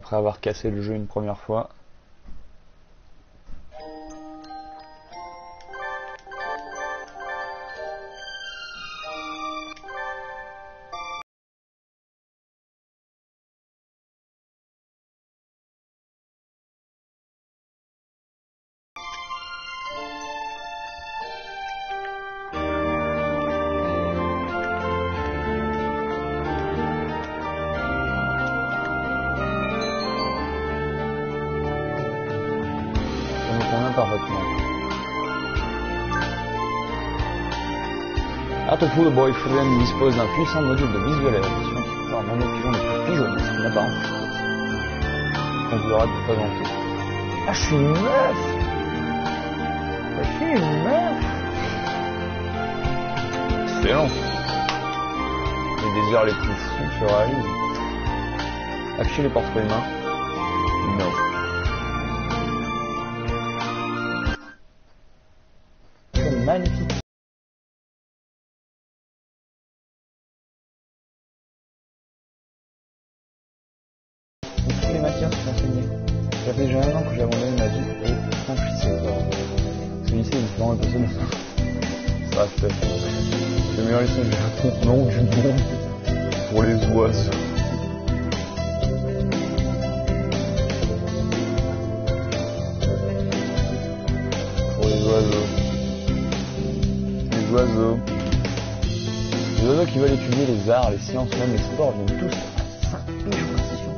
après avoir cassé le jeu une première fois. Parfaitement. Atofu, le boyfriend, dispose d'un puissant module de visualisation qui peut permettre aux pigeons les plus pigeonnistes en apparence. On vous l'aura présenté. Ah, je suis une meuf! Je suis une meuf! Excellent! Les désirs les plus fous se réalisent. Afficher les portraits humains? Non. Magnifique. Toutes les matières sont enseignées. Ça fait déjà 1 an que j'ai abandonné ma vie et franchissais fort. Ce lycée est différent de personne. Ça fait. Le meilleur lycée que j'ai contenant du monde pour les oiseaux. Pour les oiseaux. Les oiseaux qui veulent étudier les arts, les sciences, même les sports, viennent tous à 5 pigeons d'institution.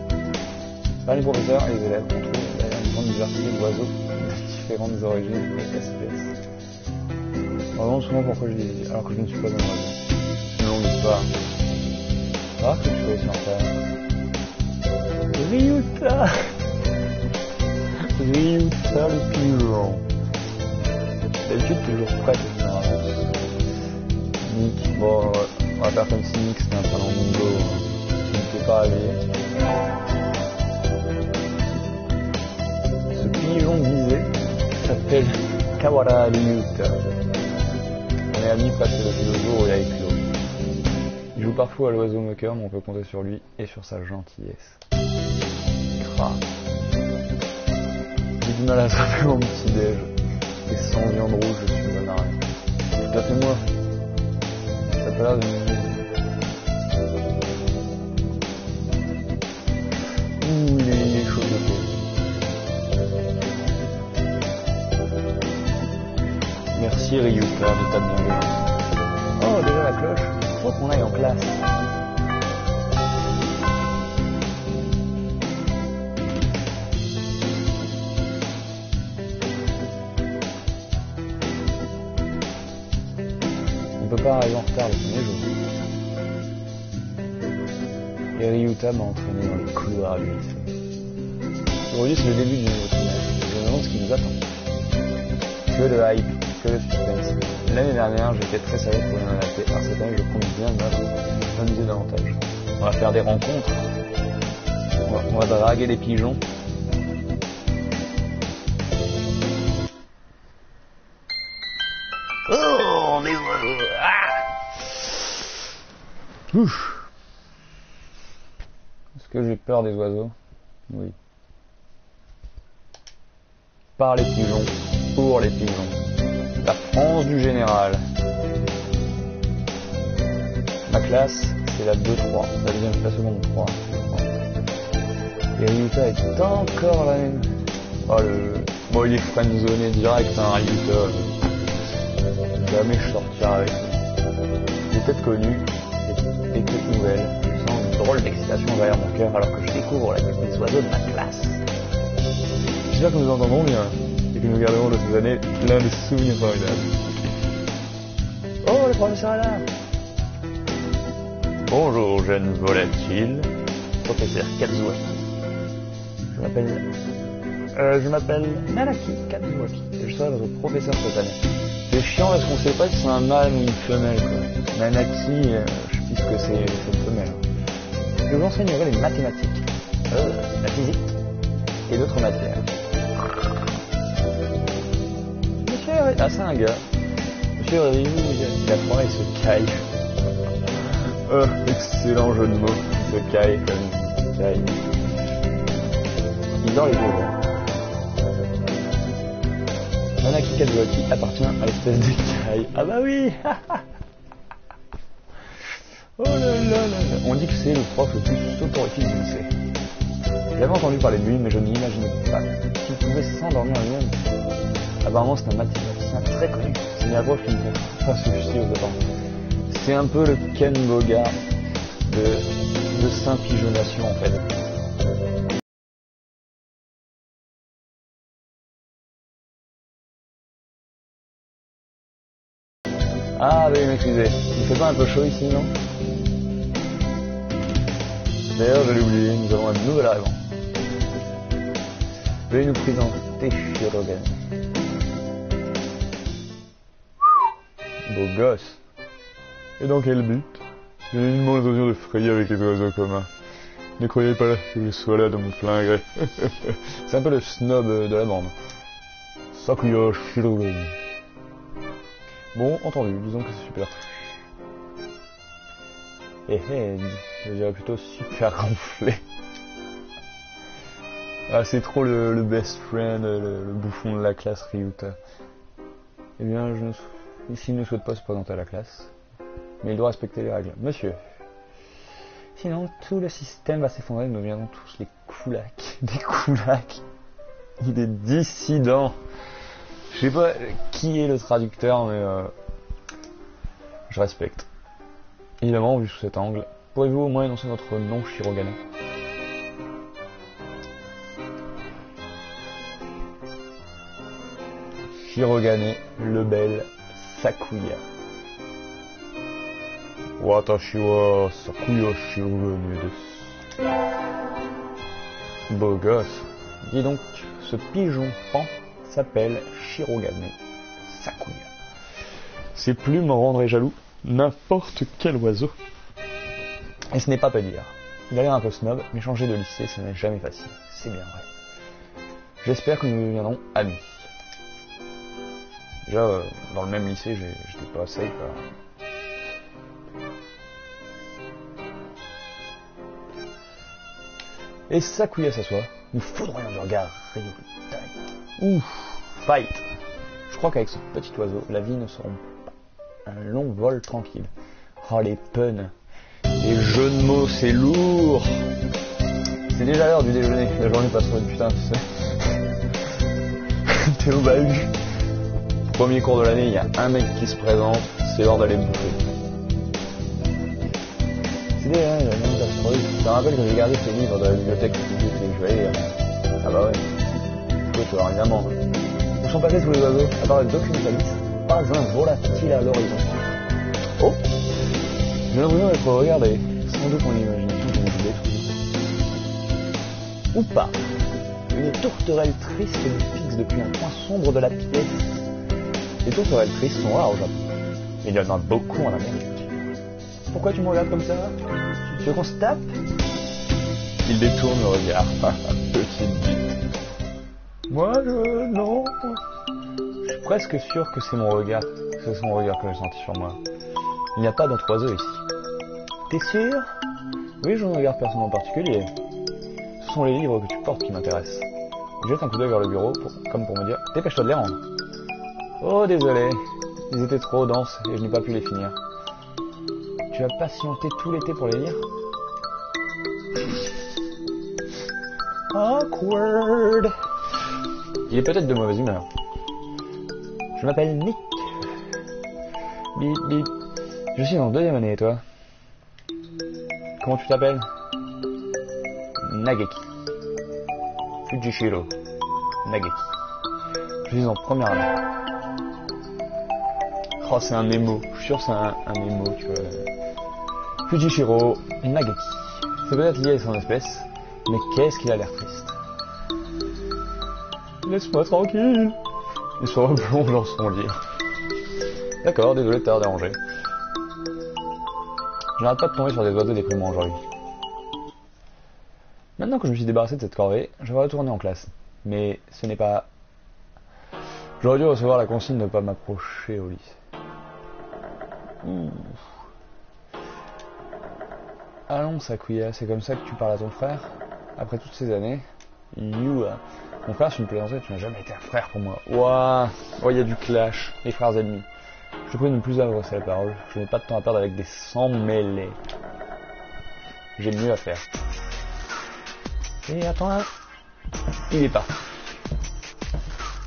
Par les professeurs et les élèves, on trouve d'ailleurs une grande diversité d'oiseaux de différentes origines et espèces. On me demande souvent pourquoi je dis alors que je ne suis pas un oiseau. C'est une longue histoire. Ah, que tu fais sympa. Ryuta Ryuta le pigeon. D'habitude, toujours prête à faire avance. Nick, bon, on va faire comme si Nick c'était un Fernando qui ne peut pas aller. Ce pigeon visé s'appelle Kawara Ryuta. On est amis parce que depuis le jour où il a éclos. Il joue parfois à l'oiseau moqueur, mais on peut compter sur lui et sur sa gentillesse. Crap. J'ai du mal à attraper mon petit déj. Et sans viande rouge, je suis un arrêt. Tout à fait moi. Ça a pas l'air de ouh, il est chaud de peau. Merci Ryuta de ta bienveillance. Oh, déjà la cloche. Faut qu'on aille en classe. On peut pas arriver en retard le premier jour. Et Ryuta m'a entraîné dans les couloirs du lycée. Aujourd'hui c'est le début du nouveau trimestre. Je me demande ce qui nous attend. Que de hype, que de suspense. L'année dernière j'étais très sérieux pour une adapter. Alors cette année je prends bien de ma m'amuser davantage. On va faire des rencontres. On va draguer des pigeons. Oh, des oiseaux! Ah! Ouf! Est-ce que j'ai peur des oiseaux? Oui. Par les pigeons, pour les pigeons. La France du général. Ma classe, c'est la 2-3. La deuxième, la seconde 3. Et Ryuta est encore la même. Oh le... Bon, il est friendzoné direct, hein, Ryuta. Jamais je sortirai avec lui. J'ai peut-être connu des petites nouvelles. Je sens une drôle d'excitation derrière mon cœur alors que je découvre la tête des oiseaux de ma classe. J'espère que nous entendrons bien et que nous garderons de ces années plein de souvenirs formidables. Oh, le professeur est là! Bonjour, jeune volatile. Professeur Katsuaki. Je m'appelle Nanaki Katsuaki et je serai votre professeur cette année. C'est chiant parce qu'on sait pas si c'est un mâle ou une femelle, quoi. Nanaki, je pense que c'est une femelle. Je vous enseignerai les mathématiques, la physique et d'autres matières. Monsieur, ah c'est un gars. Monsieur Ryu, il a froid, il se caille. Oh, excellent jeu de mots. Il se caille comme il se caille. Ils ont les deux. Manaki Kazuaki appartient à l'espèce d'écaille. Ah bah oui. Oh là là là là. On dit que c'est le prof le plus soporifique du lycée. J'avais entendu parler de lui, mais je n'imaginais pas qu'il pouvait s'endormir lui-même. Apparemment, c'est un mathématicien très connu. C'est la prof qui me fait pas celui-ci aux apparemment. C'est un peu le Ken Bogart de Saint-Pigeonnation en fait. Ah, veuillez m'excuser. Il fait pas un peu chaud ici, non? D'ailleurs, je l'ai oublié, nous avons un nouvel arrivant. Veuillez nous présenter Shirogen. Beau gosse. Et dans quel but? J'ai nullement l'intention de frayer avec les oiseaux communs. Ne croyez pas que je sois là de mon plein gré. C'est un peu le snob de la bande. Sakuya Shirogen. Bon, entendu, disons que c'est super. Je dirais plutôt super gonflé. Ah, c'est trop le best friend, le bouffon de la classe Ryuta. Eh bien, ici, il ne souhaite pas se présenter à la classe, mais il doit respecter les règles. Monsieur, sinon tout le système va s'effondrer, nous deviendrons tous les koulaks. Des koulaks. Des dissidents. Je sais pas qui est le traducteur, mais je respecte. Évidemment, vu sous cet angle, pourriez-vous au moins énoncer votre nom, Shirogane? Shirogane, le bel Sakuya. Watashi wa Sakuya Shirogane desu. Beau gosse. Dis donc, ce pigeon pan s'appelle Shirogane Sakuya. Ses plumes rendraient jaloux n'importe quel oiseau. Et ce n'est pas peu dire. Il a l'air un peu snob, mais changer de lycée, ce n'est jamais facile. C'est bien vrai. J'espère que nous deviendrons amis. Déjà, dans le même lycée, j'étais pas safe. Et Sakuya s'assoit. Nous foudroyons du regard. Ouf, fight. Je crois qu'avec ce petit oiseau, la vie ne sera pas un long vol tranquille. Oh, les puns. Les jeux de mots, c'est lourd. C'est déjà l'heure du déjeuner. La journée passe trop vite, putain, tu sais. T'es au bahut. Premier cours de l'année, il y a un mec qui se présente, c'est l'heure d'aller bouffer. C'est déjà la même catastrophe. Je te rappelle que j'ai gardé ces livres de la bibliothèque publique et que je vais aller lire. Ah bah ouais. Tu vois, évidemment. Où sont passés tous les oiseaux? À part le documentaliste, pas un volatile à l'horizon. Oh! J'ai l'impression d'être regardé. Sans doute mon imagination qui nous détruit. Ou pas. Une tourterelle triste nous fixe depuis un coin sombre de la pièce. Les tourterelles tristes sont rares au Japon. Il y en a beaucoup en Amérique. Pourquoi tu me regardes comme ça? Tu veux qu'on se tape? Il détourne le regard. Petite bite. Moi, non. Je suis presque sûr que c'est mon regard. C'est son regard que j'ai senti sur moi. Il n'y a pas d'autre oiseau ici. T'es sûr? Oui, je ne regarde personne en particulier. Ce sont les livres que tu portes qui m'intéressent. Je jette un coup d'œil vers le bureau, comme pour me dire, dépêche-toi de les rendre. Oh, désolé. Ils étaient trop denses et je n'ai pas pu les finir. Tu as patienté tout l'été pour les lire? Awkward. Il est peut-être de mauvaise humeur. Je m'appelle Nick. Bip bip. Je suis en deuxième année et toi? Comment tu t'appelles? Nageki. Fujishiro. Nageki. Je suis en première année. Oh, c'est un émo. Je suis sûr que c'est un émo, tu vois. Fujishiro Nageki. C'est peut-être lié à son espèce, mais qu'est-ce qu'il a l'air triste. Laisse-moi tranquille. Il se replonge dans son lit. D'accord, désolé de t'avoir dérangé. Je n'arrête pas de tomber sur des oiseaux déprimants aujourd'hui. Maintenant que je me suis débarrassé de cette corvée, je vais retourner en classe. Mais ce n'est pas... J'aurais dû recevoir la consigne de ne pas m'approcher au lycée. Allons, Sakuya, c'est comme ça que tu parles à ton frère? Après toutes ces années? Yua. Mon frère, tu me plaisantais, tu n'as jamais été un frère pour moi. Ouah. Oh, il y a du clash. Les frères ennemis. Je prie de ne plus adresser la parole. Je n'ai pas de temps à perdre avec des sangs mêlés. J'ai mieux à faire. Et attends là. Il est parti.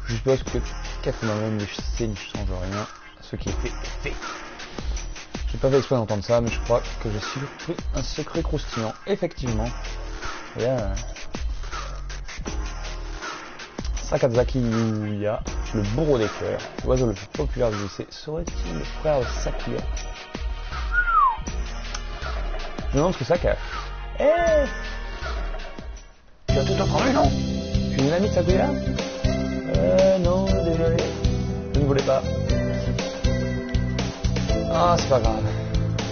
Je suppose que 80 du C ne change rien. Ce qui est fait est fait. J'ai pas fait exprès d'entendre ça, mais je crois que j'ai surpris un secret croustillant. Effectivement. Et là, Sakazaki Yuya, le bourreau des cœurs, l'oiseau le plus populaire du lycée, serait-il le frère de Sakuya? Je me demande ce que ça cache. Eh, tu as tout entendu, non? Tu es une amie de Sakuya? Non, désolé. Je ne voulais pas. Ah, c'est pas grave.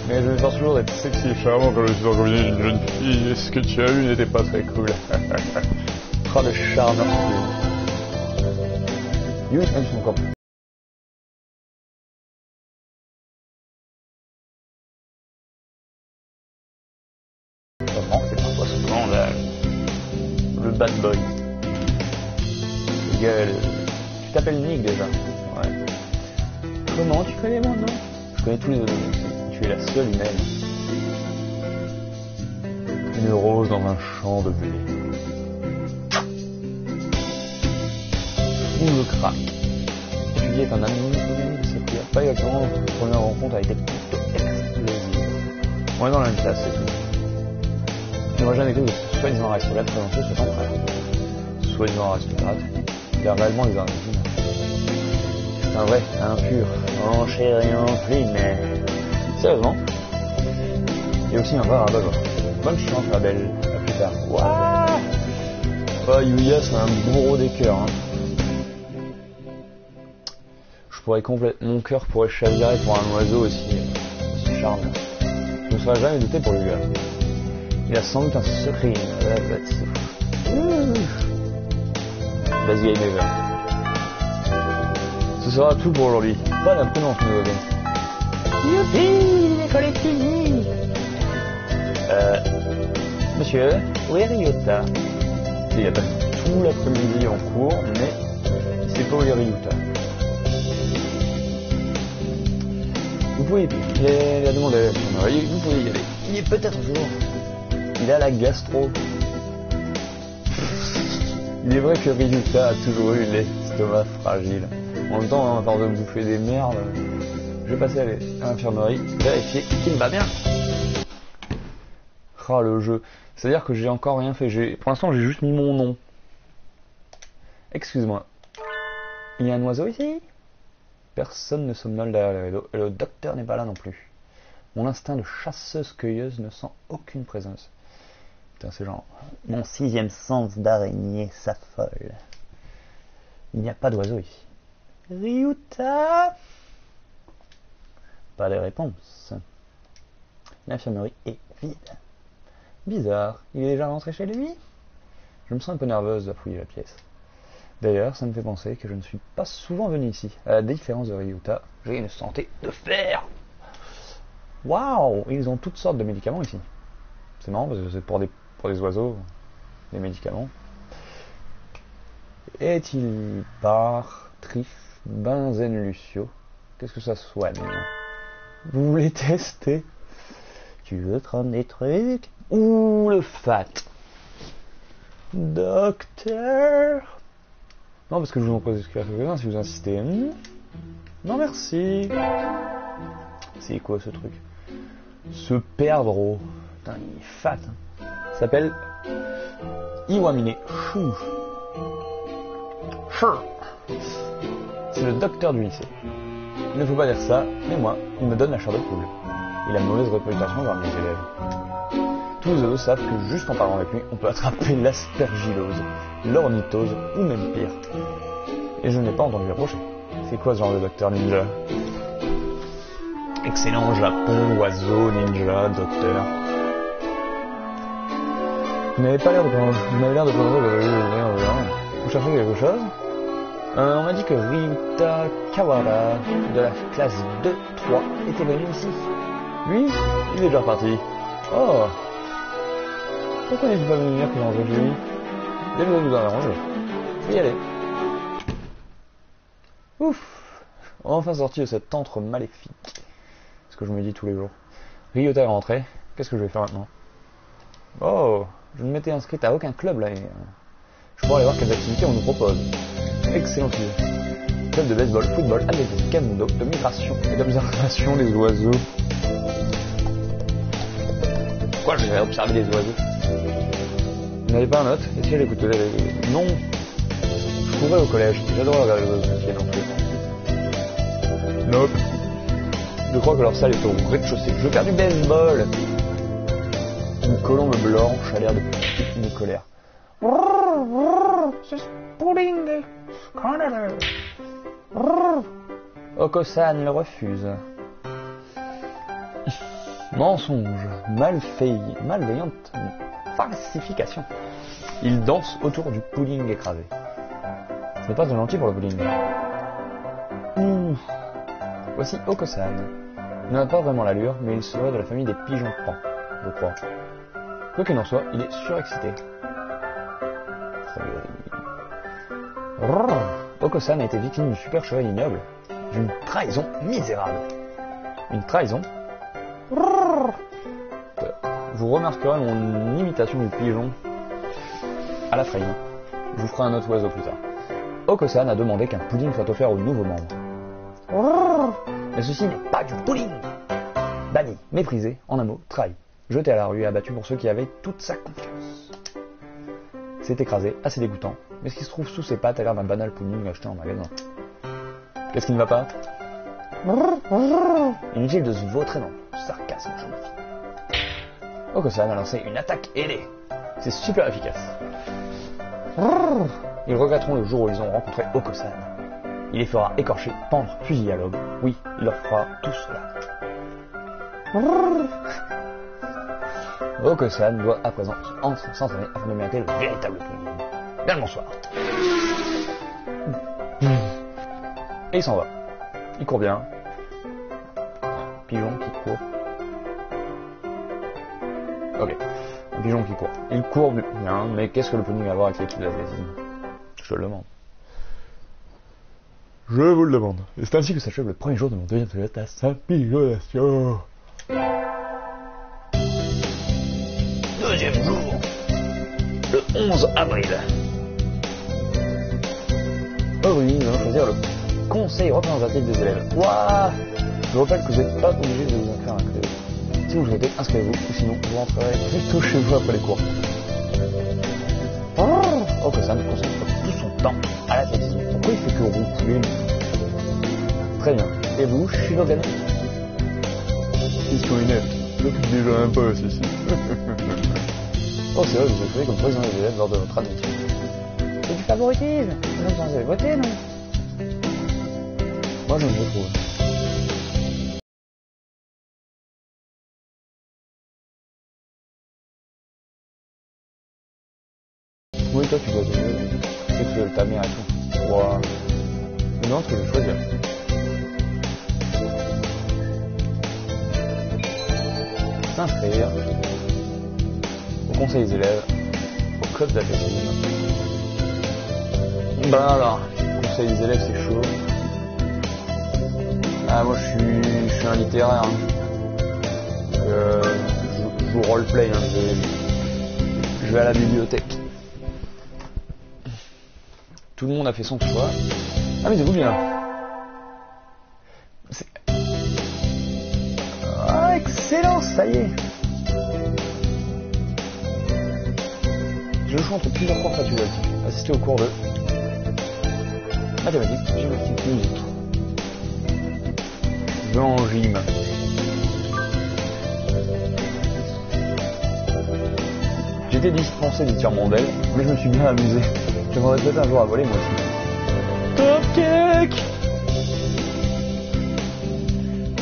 Mais je m'efforce toujours d'être sexy et charmant quand je suis en compagnie d'une jeune fille. Ce que tu as eu n'était pas très cool. Oh, le charme. Yui aime son corps. Comment c'est parfois ce scandale. Le bad boy. Le gars, tu t'appelles Nick déjà. Ouais. Comment tu connais mon nom? Je connais tous les autres aussi. Tu es la seule humaine. Une rose dans un champ de blé. Ou le crack. Étudier est un ami de Sakuya. Pas exactement, notre première rencontre a été plutôt explosive. On est dans la même classe, c'est tout. Il n'aurait jamais cru que ce soi-disant aristocrate présentait ce temps frère. Soi-disant aristocrate, il a réellement des origines. C'est un vrai, un pur, en chair et en plume, mais... Sérieusement. Il y a aussi un vrai rabat-joie. Bonne chance, ma belle. À plus tard. Wouah. Oh, Yuya, c'est un bourreau des cœurs, hein. Mon cœur pourrait chavirer pour un oiseau aussi charmant. Je ne me serais jamais douté pour le gars. Il a sans doute un secret. Vas-y, game over. Ce sera tout pour aujourd'hui. Pas d'imprudence, mes amis. Youpi, l'école est finie. Monsieur, où est Ryota? Il a passé tout l'après-midi en cours, mais il sait pas où est Ryota. Vous pouvez il a demandé à la gendarmerie, vous pouvez y aller. Il est peut-être toujours. Il a la gastro. Il est vrai que Ryuta a toujours eu l'estomac fragile. En même temps, à part de bouffer des merdes, je vais passer à l'infirmerie, vérifier qu'il va bien. Ah, le jeu. C'est-à-dire que j'ai encore rien fait. Pour l'instant, j'ai juste mis mon nom. Excuse-moi. Il y a un oiseau ici? Personne ne somnole derrière le rideau, et le docteur n'est pas là non plus. Mon instinct de chasseuse-cueilleuse ne sent aucune présence. Putain, c'est genre... Mon sixième sens d'araignée s'affole. Il n'y a pas d'oiseau ici. Ryuta? Pas de réponse. L'infirmerie est vide. Bizarre, il est déjà rentré chez lui? Je me sens un peu nerveuse de fouiller la pièce. D'ailleurs, ça me fait penser que je ne suis pas souvent venu ici. À la différence de Ryuta, j'ai une santé de fer. Waouh, ils ont toutes sortes de médicaments ici. C'est marrant parce que c'est pour des oiseaux, des médicaments. Est-il par Trif, Benzen Lucio? Qu'est-ce que ça soigne? Vous voulez tester? Tu veux prendre des trucs? Ouh, le fat. Docteur? Non, parce que je vous en pose quelques-uns si vous insistez. Non, merci. C'est quoi ce truc? Se perdre au... Putain, il est fat. Hein. Il s'appelle Iwamine Chou. C'est le docteur du lycée. Il ne faut pas dire ça, mais moi, il me donne la chair de poule. Il a une mauvaise réputation parmi les élèves. Tous les autres savent que juste en parlant avec lui, on peut attraper l'aspergillose, l'ornithose ou même pire. Et je n'ai pas entendu approcher. C'est quoi ce genre de docteur ninja? Excellent Japon, oiseau, ninja, docteur. Vous n'avez pas l'air de Vous cherchez quelque chose? On m'a dit que Ryuta Kawara de la classe 2-3 était venu ici. Lui, il est déjà reparti. Oh! Pourquoi n'est-il pas venu dire qu'il rentrait chez lui? Désolé de vous en arranger. Je vais y aller. Ouf. On est enfin sorti de cet antre maléfique. C'est ce que je me dis tous les jours. Ryota est rentré. Qu'est-ce que je vais faire maintenant? Oh, je ne m'étais inscrite à aucun club là. Je pourrais aller voir quelles activités on nous propose. Excellente idée. Club de baseball, football, athlétisme, kendo, de migration et d'observation des oiseaux. Quoi, je vais observer des oiseaux? Vous n'avez pas un autre? Est-ce qu'elle écoute? Non. Je courais au collège. J'adore regarder les oiseaux qui est dans le Nope. Je crois que leur salle est au rez-de-chaussée. Je veux faire du baseball. Une colombe blanche a l'air de piquer une colère. C'est Spooling Canada. Oko-san le refuse. Mensonge, malveillante falsification. Il danse autour du pudding écrasé. Ce n'est pas très gentil pour le pudding. Voici Oko-san. Il n'a pas vraiment l'allure, mais il serait de la famille des pigeons pans, je crois. Quoi qu'il en soit, il est surexcité. Oko-san a été victime d'une supercherie ignoble, d'une trahison misérable. Une trahison? Vous remarquerez mon imitation du pigeon à la frayne. Je vous ferai un autre oiseau plus tard. Oko-san a demandé qu'un pudding soit offert aux nouveaux membres. Mais ceci n'est pas du pudding. Banni, méprisé, en un mot, trahi. Jeté à la rue et abattu pour ceux qui avaient toute sa confiance. C'est écrasé, assez dégoûtant, mais ce qui se trouve sous ses pattes a l'air d'un banal pudding acheté en magasin. Qu'est-ce qui ne va pas? Inutile de se vautrer dans le sarcasme, jeune fille. Oko-san a lancé une attaque ailée. C'est super efficace. Ils regretteront le jour où ils ont rencontré Oko-san. Il les fera écorcher, pendre, fusiller à l'aube. Oui, il leur fera tout cela. Oko-san doit à présent s'entraîner afin de mériter le véritable pudding. Bien le bonsoir. Et il s'en va. Il court bien. Pigeon qui court. Ok. Un pigeon qui court. Il court bien, mais qu'est-ce que le pudding a à voir avec l'équipe d'athlétisme? Je le demande. Je vous le demande. Et c'est ainsi que s'achève le premier jour de mon deuxième test à Saint-Pigonation. Deuxième jour. Le 11 avril. Aujourd'hui, nous allons choisir le conseil représentatif des élèves. Waouh! Je vous rappelle que vous n'êtes pas obligé de vous inscrire à un club. Si vous le souhaitez, inscrivez-vous, ou sinon vous rentrerez plutôt chez vous après les cours. Oko-san concentre tout son temps à l'athlétisme. Pourquoi il fait que ronfler? Très bien. Et vous, Shirogane? Question inepte. Je m'occupe déjà un peu, ici. Oh, c'est vrai, vous êtes fait comme président des élèves lors de votre admission. C'est du favoritisme. Vous êtes censé voter, non? Moi, je me retrouve. Oui, toi, tu dois donner ta mère et tout. Ouah. Non, ce que je vais choisir. S'inscrire au conseil des élèves, au club d'athlétisme. Ben alors, conseil des élèves, c'est chaud. Ah, moi, je suis un littéraire. Hein. Je joue roleplay. Hein. Je vais à la bibliothèque. Tout le monde a fait son choix. Ah, mais c'est vous bien. Ah, excellent, ça y est. J'ai le choix entre plusieurs cours patriotiques. Assister au cours de mathématiques, gymnastique, musique. Je vais en gym. J'étais dispensé du tir d'aile, mais je me suis bien amusé. J'aimerais peut-être un jour à voler moi aussi. Top cake!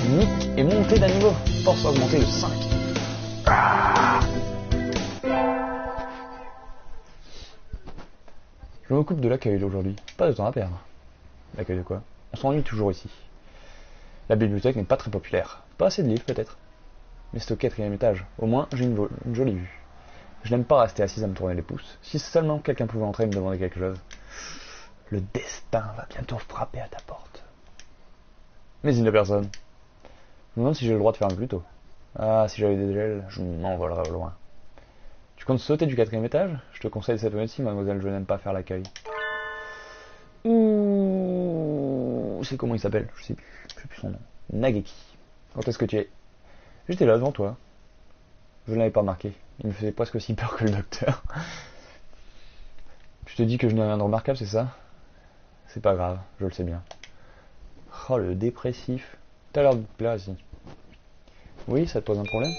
Nick est monté d'un niveau. Force augmentée de 5. Ah, je m'occupe de l'accueil d'aujourd'hui. Pas de temps à perdre. L'accueil de quoi? On s'ennuie toujours ici. La bibliothèque n'est pas très populaire. Pas assez de livres peut-être. Mais c'est au 4e étage. Au moins j'ai une jolie vue. Je n'aime pas rester assise à me tourner les pouces. Si seulement quelqu'un pouvait entrer et me demander quelque chose. Le destin va bientôt frapper à ta porte. Mais il n'y a personne. Je me demande si j'ai le droit de fermer plus tôt. Ah, si j'avais des gels, je m'envolerais au loin. Tu comptes sauter du 4e étage? Je te conseille cette honnêteté, mademoiselle, je n'aime pas faire l'accueil. Ouh, c'est comment il s'appelle? Je sais plus son nom. Nageki. Quand est-ce que tu es? J'étais là devant toi. Je ne l'avais pas remarqué. Il me faisait presque aussi peur que le docteur. Tu te dis que je n'ai rien de remarquable, c'est ça? C'est pas grave, je le sais bien. Oh, le dépressif. T'as l'air de te plaire ici. Oui, ça te pose un problème?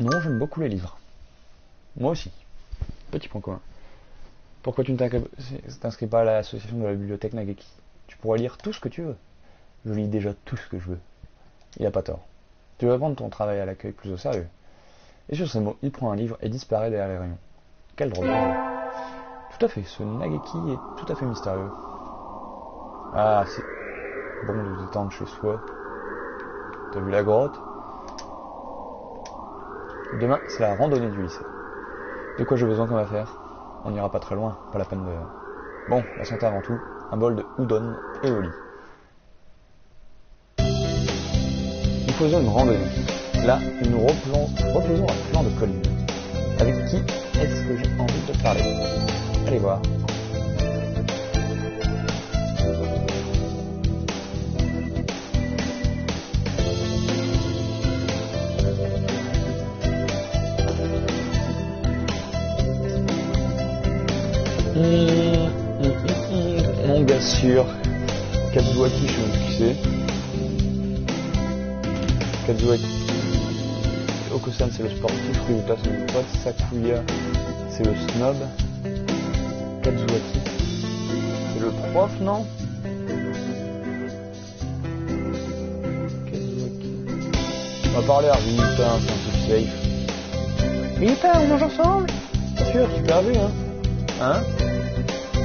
Non, j'aime beaucoup les livres. Moi aussi. Petit point commun. Pourquoi tu ne t'inscris pas à l'association de la bibliothèque Nageki? Tu pourrais lire tout ce que tu veux. Je lis déjà tout ce que je veux. Il a pas tort. Tu vas prendre ton travail à l'accueil plus au sérieux. Et sur ces mots, il prend un livre et disparaît derrière les rayons. Quel drôle de jeu. Tout à fait, ce Nageki est tout à fait mystérieux. Ah, c'est bon de se détendre chez soi. T'as vu la grotte? Demain, c'est la randonnée du lycée. De quoi j'ai besoin comme affaire? On n'ira pas très loin, pas la peine de... Bon, la santé avant tout, un bol de udon et au lit. Nous faisons une randonnée. Là, nous reposons un flanc de colline. Avec qui est-ce que j'ai envie de parler? Allez voir. Mon gars sûr. Kazuaki, je sais même qui c'est. Kazuaki. Okusan, c'est le sportif. Ryuta, c'est le pote. Sakuya, c'est le snob. Kazuaki, c'est le prof, non? Kazuaki. On va parler à Ryuta, c'est un peu safe. Ryuta, on mange ensemble? Bien sûr, super vu, hein? Hein?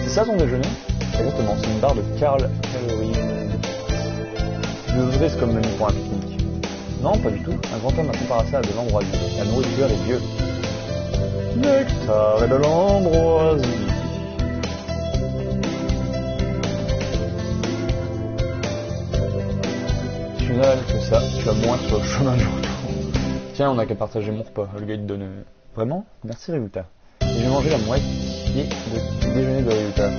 C'est ça ton déjeuner? Exactement, c'est une barre de calories. Je le brise comme menu pour un pique-nique. Non, pas du tout. Un grand homme a comparé ça à de l'ambroisie. La nourriture des vieux. Nectar et de l'ambroisie. Tu n'as que ça, tu as moins sur le chemin du retour. Tiens, on n'a qu'à partager mon repas. Le gars il te donne... Vraiment? Merci Ryuta. Et j'ai mangé la moitié du déjeuner de Ryuta.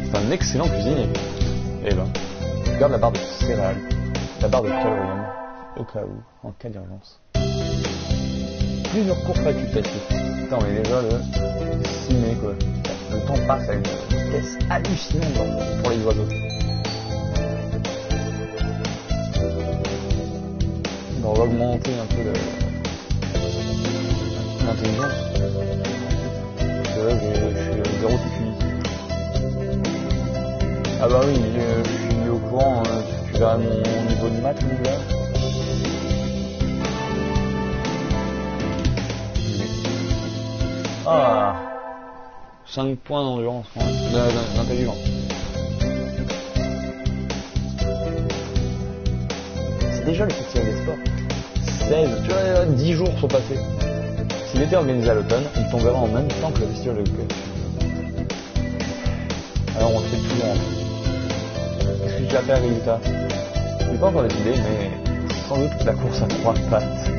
C'est un excellent cuisinier. Et ben, je garde la barre de céréales, la barre de calorium, au cas où, en cas d'urgence. Plusieurs cours facultatifs. Putain, on est déjà le 6 mai, quoi. Le temps passe à une vitesse hallucinante pour les oiseaux. On va augmenter un peu l'intelligence. Parce que là, je suis 0 de QI. Ah bah oui, je suis au courant, tu verras mon niveau de maths là. Ah, 5 points d'endurance, d'intelligence. C'est déjà le festival des sports. 16, tu vois, 10 jours sont passés. S'il était organisé à l'automne, il tomberait en même temps que le festival de golf. Alors on le fait toujours en fait. Qu'est-ce que tu vas faire, Ryuta? Je n'ai pas encore décidé, mais sans doute la course à 3 pattes.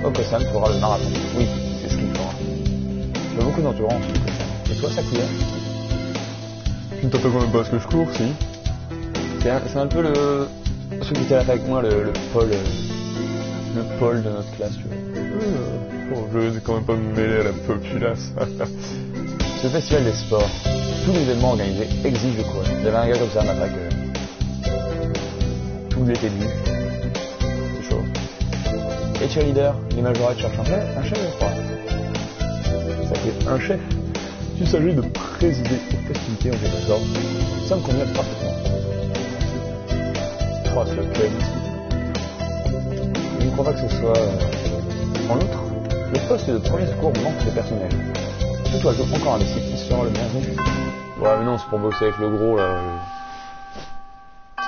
Okusan fera le marathon. Oui, c'est ce qu'il fera. Tu as beaucoup d'endurance, Okusan. Et toi, Sakuya? Tu ne t'appelles quand même pas ce que je cours, si? C'est un peu le... Celui qui était là avec moi, le pôle de notre classe, tu vois. Je vais quand même pas me mêler à la populace. Ce festival des sports, tout l'événement organisé exige de quoi? Il y avait un gars comme ça à ma fac. Tout l'été dû. C'est chaud. Et cheerleader, les majorettes cherchent un chef, je crois. Ça fait un chef. Il s'agit de présider les festivités en quelque sorte. Ça me convient parfaitement. Oh, c'est le thème. Je ne crois pas que ce soit... En outre, le poste de premier secours manque de personnel. Si toi ajoutes encore un disciple qui sera le bienvenu. Ouais mais non, c'est pour bosser avec le gros là.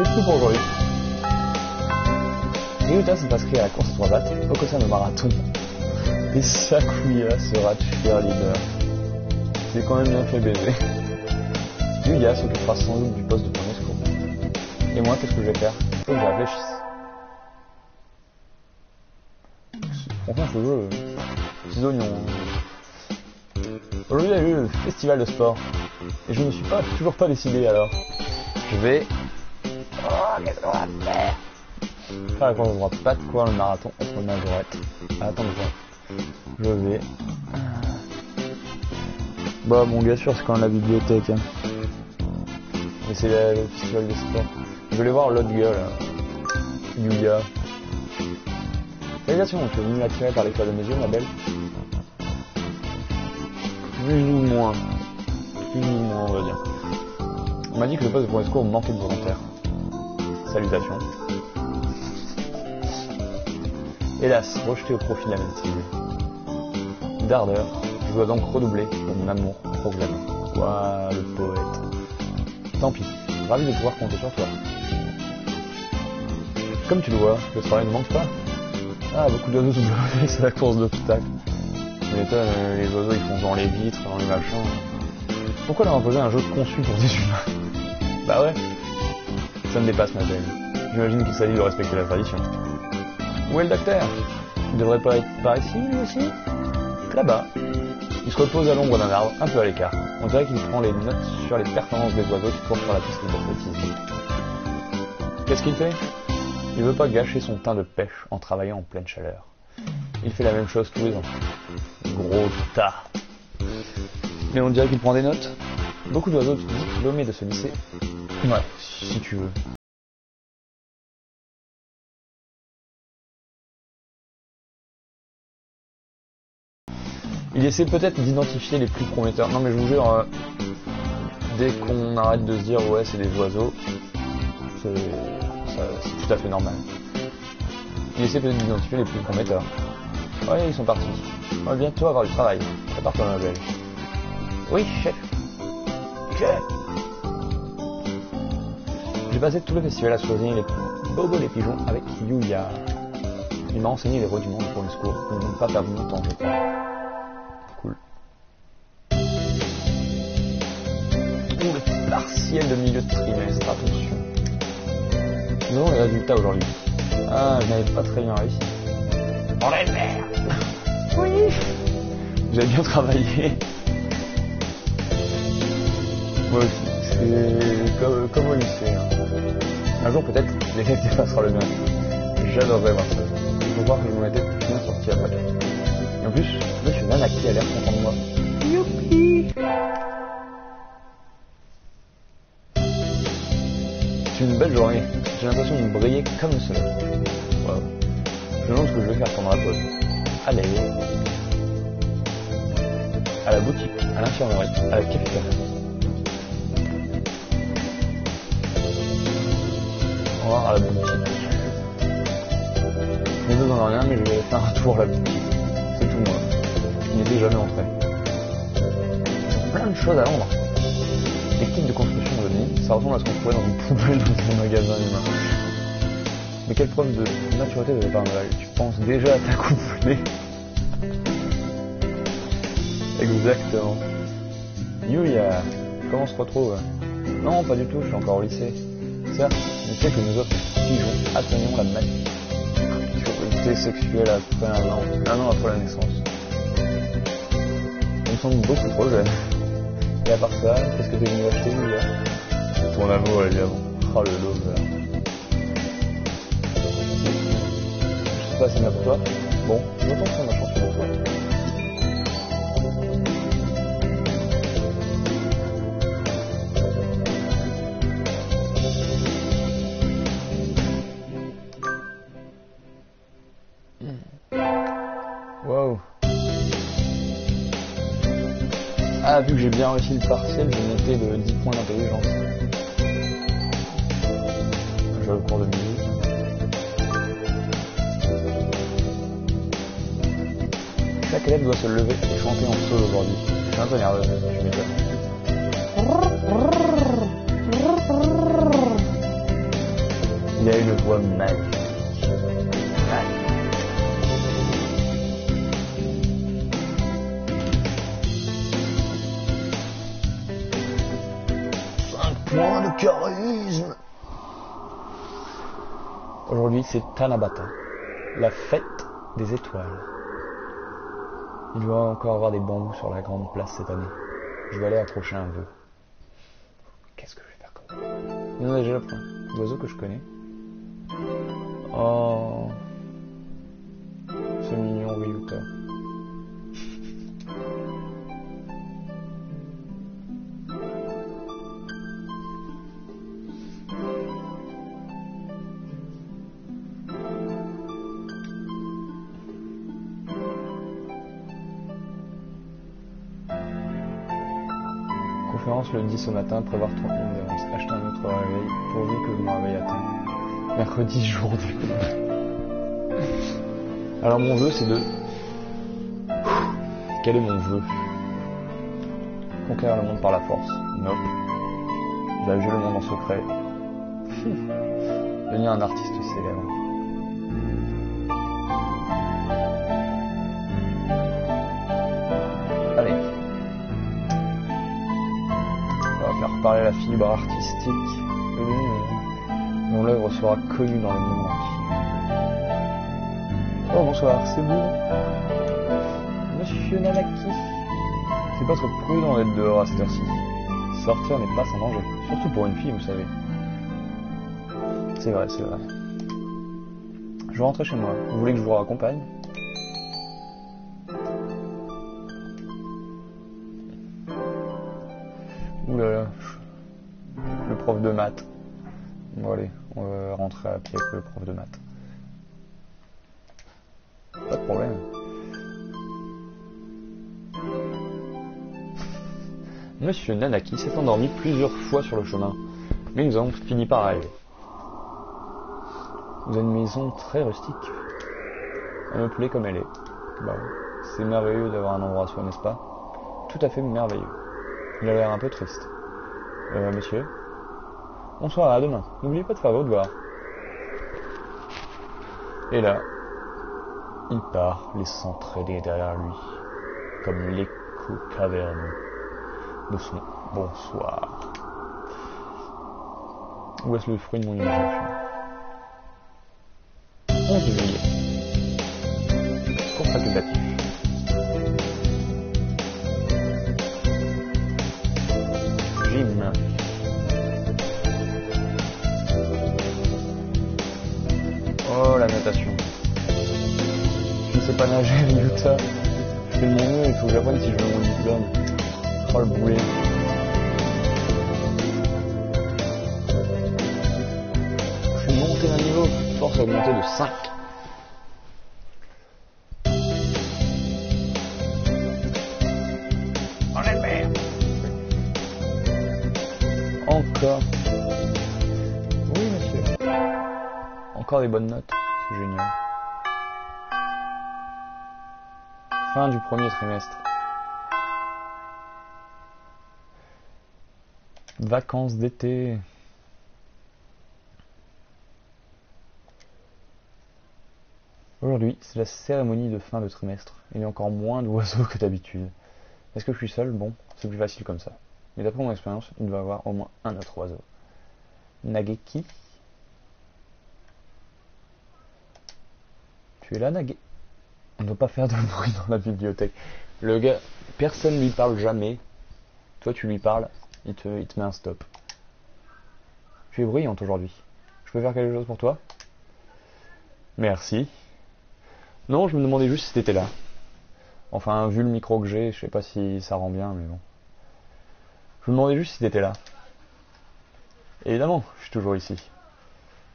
c'est tout pour aujourd'hui. Ryuta s'est inscrit à la course 3 battes, Okosan au marathon. Et Sakuya sera cheerleader. C'est quand même bien fait baiser. Yuya s'occupera sans doute du poste de premier secours. Et moi, qu'est-ce que je vais faire? Faut que je réfléchisse. Franchement, ce jeu, petits oignons. Aujourd'hui, il y a eu le festival de sport. Et je ne me suis toujours pas décidé alors. Je vais... Oh, qu'est-ce qu'on va faire? Faire la course de droite, pas de courir le marathon entre majorette. Attends, je vais... Bah, mon gars sûr, c'est quand même la bibliothèque. Hein. Mais c'est le festival de sport. Je vais aller voir l'autre gars là. Yuya. Félicitations, tu es venu attiré par l'éclat de mes yeux, ma belle. Plus ou moins, on va dire. On m'a dit que le poste de premier secours manquait de volontaires. Salutations. Hélas, rejeté au profit de la médecine. D'ardeur, je dois donc redoubler pour mon amour proclamé. Ouah, le poète. Tant pis, ravi de pouvoir compter sur toi. Comme tu le vois, le travail ne manque pas. Ah, beaucoup d'oiseaux sont bloqués, c'est la course d'obstacles. Mais toi, les oiseaux ils font dans les vitres, dans les machins. Pourquoi leur imposer un jeu conçu pour des humains? Bah ouais, ça me dépasse ma belle. J'imagine qu'il s'agit de respecter la tradition. Où est le docteur? Il devrait pas être par ici, lui aussi? Là-bas. Il se repose à l'ombre d'un arbre, un peu à l'écart. On dirait qu'il prend les notes sur les performances des oiseaux qui courent sur la piste d'athlétisme. Qu'est-ce qu'il fait? Il veut pas gâcher son teint de pêche en travaillant en pleine chaleur. Il fait la même chose tous les ans. Gros tas. Mais on dirait qu'il prend des notes. Beaucoup d'oiseaux diplômés de ce lycée. Ouais, si tu veux. Il essaie peut-être d'identifier les plus prometteurs. Non mais je vous jure, dès qu'on arrête de se dire ouais c'est des oiseaux, c'est tout à fait normal. Il essaie peut-être d'identifier les plus prometteurs. Ouais, ils sont partis. On va bientôt avoir du travail. Prépare-toi ma belle. Oui, chef. Chef. J'ai passé tout le festival à choisir les bobos les pigeons avec Yuya. Il m'a enseigné les rudiments du premier secours. Nous n'avons pas perdu mon temps, je crois. Cool. Ouh, le partiel de milieu de trimestre, attention. Nous avons les résultats aujourd'hui. Ah, je n'avais pas très bien réussi. On est merde. Oui. J'ai bien travaillé. Ouais, c'est comme au lycée. Hein. Un jour peut-être, l'élève dépassera le mien. J'adorerais voir ça. Il faut voir que je m'en étais bien sorti après. Et en plus, monsieur Nanaki a l'air content de moi. Youpi. C'est une belle journée. J'ai l'impression de briller comme le soleil. Wow. Je me demande ce que je vais faire pendant la pause. Allez. À la boutique, à l'infirmerie, à la cafétéria. On va voir à la boutique. Je n'ai besoin de rien, mais je vais faire un tour à la boutique. C'est tout moi. Je n'y étais jamais entré. Il y a plein de choses à vendre. Les kits de construction de nid, ça ressemble à ce qu'on trouvait dans une poubelle dans un magasin humain. Mais quelle preuve de maturité de Père Noël. Tu penses déjà à t'accoupler? Exactement. Yuya, comment on se retrouve? Non, pas du tout, je suis encore au lycée. Certes, mais tu sais que nous autres pigeons atteignons la maturité sexuelle après un an après la naissance. On me semble beaucoup trop jeune. Et à part ça, qu'est-ce que t'es venu acheter, Yuya? Ton amour, évidemment. Oh le lover. Je sais pas si c'est bien pour toi. Bon, je retombe sur ma chanson de toi. Wow. Ah, vu que j'ai bien réussi le partiel, j'ai noté de 10 points d'intelligence. Je vais au cours de musique. Chaque élève doit se lever et chanter en solo aujourd'hui. Je suis un peu nerveux, je m'étonne. a une voix magnifique. Magnifique. 5 points de charisme. Aujourd'hui, c'est Tanabata, la fête des étoiles. Il doit encore avoir des bambous sur la grande place cette année. Je vais aller accrocher un vœu. Qu'est-ce que je vais faire comme ça? Il y en a déjà plein. D'oiseaux que je connais. Oh, c'est mignon, Ryuta. Conférence le 10 au matin, prévoir 30 minutes d'avance. Acheter un autre réveil, pourvu que je me réveille à temps. Mercredi, jour du coup. Alors mon vœu c'est de... Quel est mon vœu? Conquérir le monde par la force. Nope. Diriger le monde en secret. Devenir un artiste célèbre. Allez. On va faire parler la fibre artistique. Mon œuvre sera connue dans le monde entier. Oh bonsoir, c'est vous, Monsieur Nanaki. C'est pas trop prudent d'être dehors à cette heure-ci. Sortir n'est pas sans danger, surtout pour une fille, vous savez. C'est vrai, c'est vrai. Je vais rentrer chez moi. Vous voulez que je vous raccompagne? Ouh là là. Le prof de maths. Bon allez, on va rentrer à pied avec le prof de maths. Pas de problème. Monsieur Nanaki s'est endormi plusieurs fois sur le chemin, mais nous avons fini par arriver. Vous avez une maison très rustique. Elle me plaît comme elle est. Bah, c'est merveilleux d'avoir un endroit à soi, n'est-ce pas? Tout à fait merveilleux. Il a l'air un peu triste. Monsieur? Bonsoir, à demain. N'oubliez pas de faire vos devoirs. Et là, il part, laissant traîner derrière lui, comme l'écho caverneux de son bonsoir. Où est-ce le fruit de mon imagination? 11 juillet. Cours facultatif. Gym. Oh, la natation. Je ne sais pas nager, Ryuta. Je fais de mon mieux, il faut que j'apprenne si je veux mon diplôme. Oh, le boulet. Je suis monté d'un niveau, force a augmenté de 5. On est merde. Encore. Oui, monsieur. Encore des bonnes notes, c'est génial. Fin du premier trimestre. Vacances d'été. Aujourd'hui, c'est la cérémonie de fin de trimestre. Il y a encore moins d'oiseaux que d'habitude. Est-ce que je suis seul? Bon, c'est plus facile comme ça. Mais d'après mon expérience, il doit y avoir au moins un autre oiseau. Nageki? Tu es là, Nage? On ne doit pas faire de bruit dans la bibliothèque. Le gars, personne ne lui parle jamais. Toi, tu lui parles, il te met un stop. Tu es bruyante aujourd'hui. Je peux faire quelque chose pour toi? Merci. Non, je me demandais juste si t'étais là. Enfin, vu le micro que j'ai, je sais pas si ça rend bien, mais bon. Je me demandais juste si t'étais là. Évidemment, je suis toujours ici.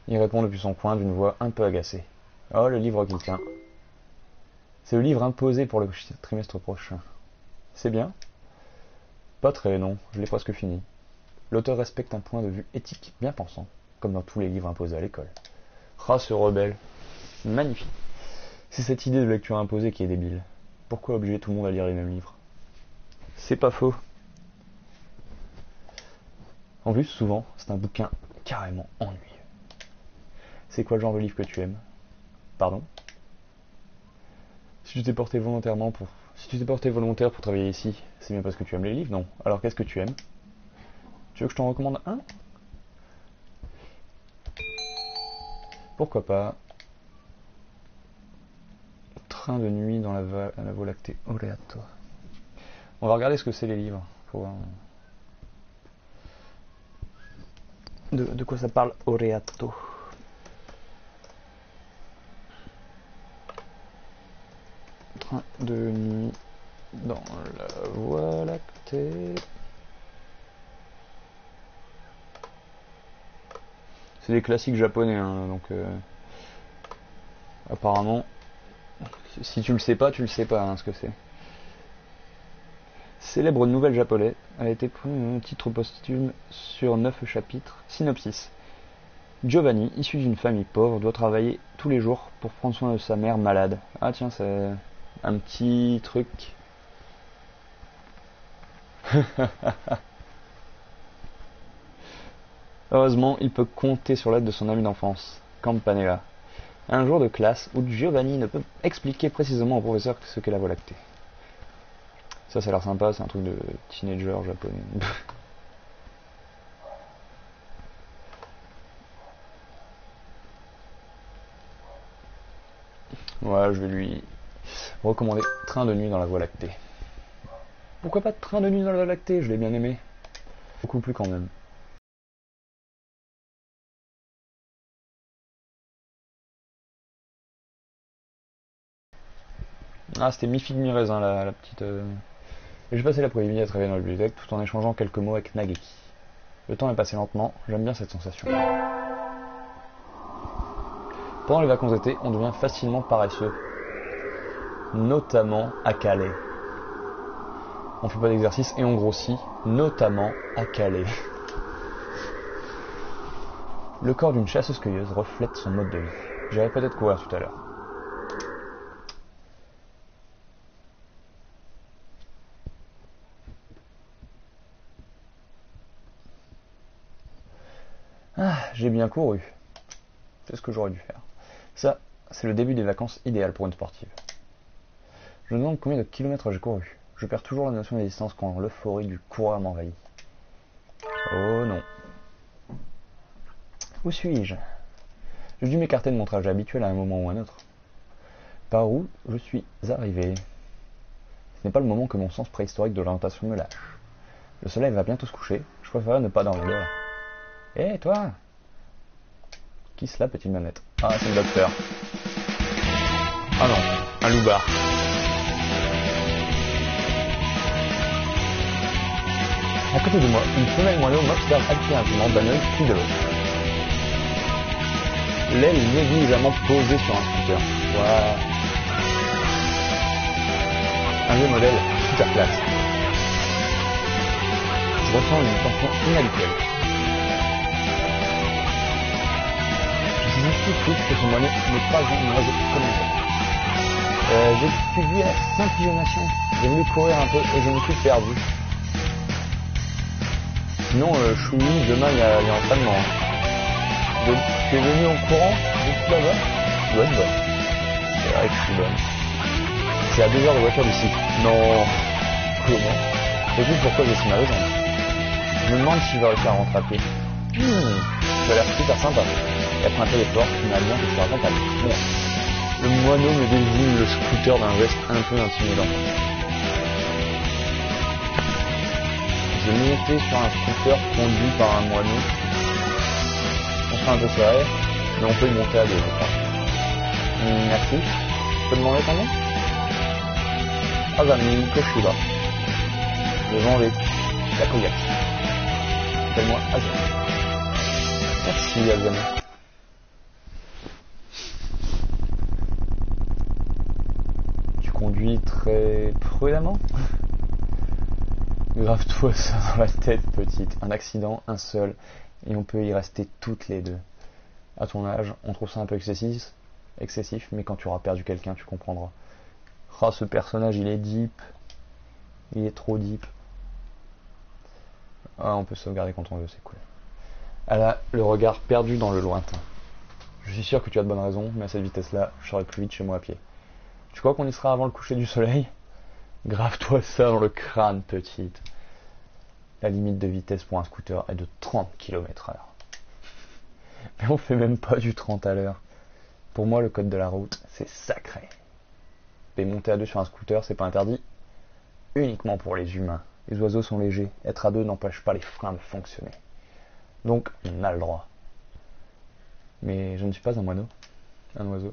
Il répond depuis son coin d'une voix un peu agacée. Oh, le livre qu'il tient. C'est le livre imposé pour le trimestre prochain. C'est bien? Pas très, non. Je l'ai presque fini. L'auteur respecte un point de vue éthique bien pensant, comme dans tous les livres imposés à l'école. Ah, ce rebelle. Magnifique. C'est cette idée de lecture imposée qui est débile. Pourquoi obliger tout le monde à lire les mêmes livres? C'est pas faux. En plus, souvent, c'est un bouquin carrément ennuyeux. C'est quoi le genre de livre que tu aimes? Pardon? Si tu t'es porté volontaire pour travailler ici, c'est bien parce que tu aimes les livres, non? Alors qu'est-ce que tu aimes? Tu veux que je t'en recommande un? Pourquoi pas? Train de nuit dans la Voie lactée. Oleato. On va regarder ce que c'est les livres. Faut voir. De quoi ça parle, Oleato? Train de nuit dans la Voie lactée. C'est des classiques japonais, hein, donc apparemment, si tu le sais pas, hein, ce que c'est. Célèbre nouvelle japonaise a été pris un titre posthume sur 9 chapitres. Synopsis. Giovanni, issu d'une famille pauvre, doit travailler tous les jours pour prendre soin de sa mère malade. Ah tiens, c'est un petit truc. Heureusement, il peut compter sur l'aide de son ami d'enfance, Campanella. Un jour de classe où Giovanni ne peut expliquer précisément au professeur ce qu'est la Voie lactée. Ça a l'air sympa, c'est un truc de teenager japonais. Ouais, je vais lui recommander Train de nuit dans la Voie lactée. Pourquoi pas Train de nuit dans la Voie lactée? Je l'ai bien aimé. Beaucoup plus quand même. Ah, c'était mi-figue mi-raisin, la petite... J'ai passé l'après-midi à travailler dans la bibliothèque tout en échangeant quelques mots avec Nageki. Le temps est passé lentement, j'aime bien cette sensation. Pendant les vacances d'été, on devient facilement paresseux. Notamment à Calais. On fait pas d'exercice et on grossit, notamment à Calais. Le corps d'une chasseuse-cueilleuse reflète son mode de vie. J'irai peut-être courir tout à l'heure. Ah, j'ai bien couru. C'est ce que j'aurais dû faire. Ça, c'est le début des vacances idéales pour une sportive. Je me demande combien de kilomètres j'ai couru. Je perds toujours la notion des distances quand l'euphorie du coureur m'envahit. Oh non. Où suis-je? J'ai dû m'écarter de mon trajet habituel à un moment ou un autre. Par où je suis arrivé? Ce n'est pas le moment que mon sens préhistorique de l'orientation me lâche. Le soleil va bientôt se coucher, je préférerais ne pas dormir dehors. Hé, toi? Qui cela peut-il même être? Ah, c'est le docteur. Ah non, un loupard. À côté de moi, une femelle moineau m'observe alternativement d'un œil puis de l'autre. L'aile négligemment posée sur un scooter. Waouh. Un vieux modèle super classe. Je ressens une tension inhabituelle. Je suis tout de suite que ce moineau n'est pas un oiseau comme les autres. J'ai suivi la scintillationation. J'ai voulu courir un peu et je me suis perdu. Sinon, Choumi, demain il y a entraînement. Tu es venu en courant depuis là-bas? Tu dois être bonne. C'est vrai que je suis bonne. C'est à 2 heures de voiture d'ici. Non. Comment? C'est juste pourquoi j'ai si mal aux jambes. Je me demande si je vais réussir à rentrer à pied. Ça a l'air super sympa. Et après un tel effort, finalement, je suis à campagne. Bon. Le moineau me désigne le scooter d'un geste un peu intimidant. J'ai monté sur un scooter conduit par un moineau. On sera un peu serré, mais on peut y monter à deux, je crois. Merci. Je peux demander ton nom? Azami Koshiba. Je vends les takoyaki. Appelle-moi Azami. Merci Azami. Tu conduis très prudemment? Grave-toi ça dans la tête, petite. Un accident, un seul, et on peut y rester toutes les deux. À ton âge, on trouve ça un peu excessif, mais quand tu auras perdu quelqu'un, tu comprendras. Ah, ce personnage, il est deep. Il est trop deep. Ah, on peut sauvegarder quand on veut, c'est cool. Elle a le regard perdu dans le lointain. Je suis sûr que tu as de bonnes raisons, mais à cette vitesse-là, je serai plus vite chez moi à pied. Tu crois qu'on y sera avant le coucher du soleil? Grave-toi ça dans le crâne, petite. La limite de vitesse pour un scooter est de 30 km/h. Mais on fait même pas du 30 à l'heure. Pour moi, le code de la route, c'est sacré. Et monter à deux sur un scooter, c'est pas interdit. Uniquement pour les humains. Les oiseaux sont légers. Être à deux n'empêche pas les freins de fonctionner. Donc, on a le droit. Mais je ne suis pas un moineau. Un oiseau.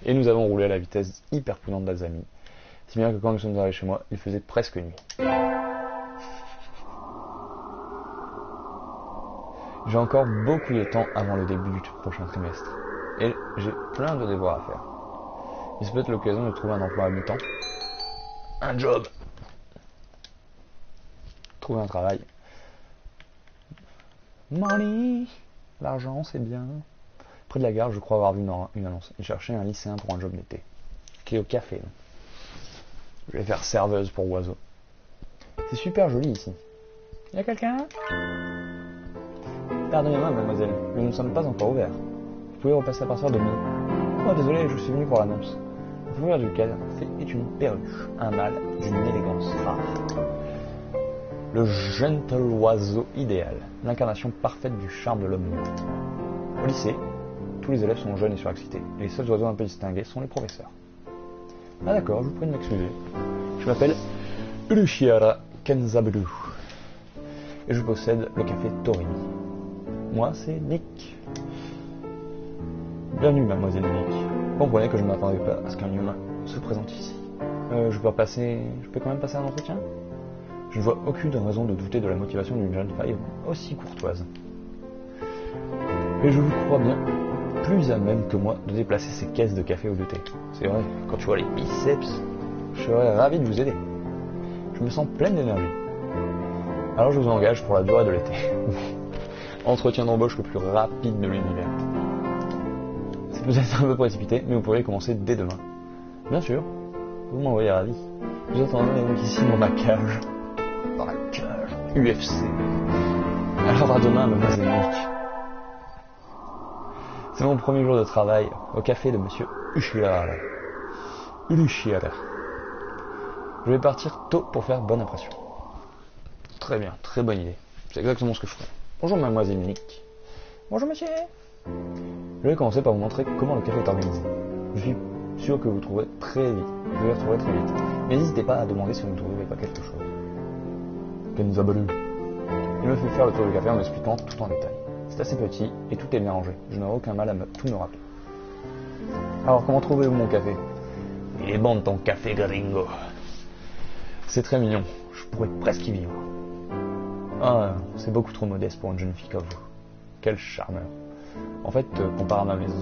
Et nous avons roulé à la vitesse hyper prudente d'Alzami. Si bien que quand nous sommes arrivés chez moi, il faisait presque nuit. J'ai encore beaucoup de temps avant le début du prochain trimestre. Et j'ai plein de devoirs à faire. Il se peut être l'occasion de trouver un emploi à mi-temps. Un job. Trouver un travail. Money. L'argent, c'est bien. Près de la gare, je crois avoir vu une annonce. Ils cherchaient un lycéen pour un job d'été. Qui est au café. Non. Je vais faire serveuse pour oiseaux. C'est super joli ici. Y a quelqu'un? Pardonnez-moi, mademoiselle, nous ne sommes pas encore ouverts. Vous pouvez repasser à partir de minuit. Oh, désolé, je suis venu pour l'annonce. La première du café est une perruche, un mâle d'une élégance rare. Le gentle oiseau idéal, l'incarnation parfaite du charme de l'homme nu. Au lycée, tous les élèves sont jeunes et surexcités, et les seuls oiseaux un peu distingués sont les professeurs. Ah d'accord, je vous prie de m'excuser. Je m'appelle Uluchiara Kenzablu, et je possède le café Torini. Moi, c'est Nick. Bienvenue, mademoiselle Nick. Vous comprenez que je ne m'attendais pas à ce qu'un humain se présente ici. Je peux quand même passer un entretien? Je ne vois aucune raison de douter de la motivation d'une jeune femme aussi courtoise. Et je vous crois bien plus à même que moi de déplacer ces caisses de café ou de thé. C'est vrai, quand tu vois les biceps, je serais ravi de vous aider. Je me sens pleine d'énergie. Alors je vous engage pour la durée de l'été. Entretien d'embauche le plus rapide de l'univers. C'est peut-être un peu précipité, mais vous pourrez commencer dès demain. Bien sûr, vous m'envoyez ravi. Vous attendrez donc ici dans ma cage. Dans la cage UFC. Alors à demain, mademoiselle Nick. C'est mon premier jour de travail au café de monsieur Uluchiara. Je vais partir tôt pour faire bonne impression. Très bien, très bonne idée. C'est exactement ce que je ferai. Bonjour mademoiselle Nick. Bonjour monsieur. Je vais commencer par vous montrer comment le café est organisé. Je suis sûr que vous trouverez très vite. Vous le retrouverez très vite. Mais n'hésitez pas à demander si vous ne trouvez pas quelque chose. Kenzablu. Il me fait faire le tour du café en m'expliquant tout en détail. C'est assez petit et tout est bien rangé. Je n'aurai aucun mal à tout me rappeler. Alors comment trouvez-vous mon café? Il est bon ton café gringo. C'est très mignon. Je pourrais presque y vivre. Ah, c'est beaucoup trop modeste pour une jeune fille comme vous. Quel charmeur. En fait, comparé à ma maison...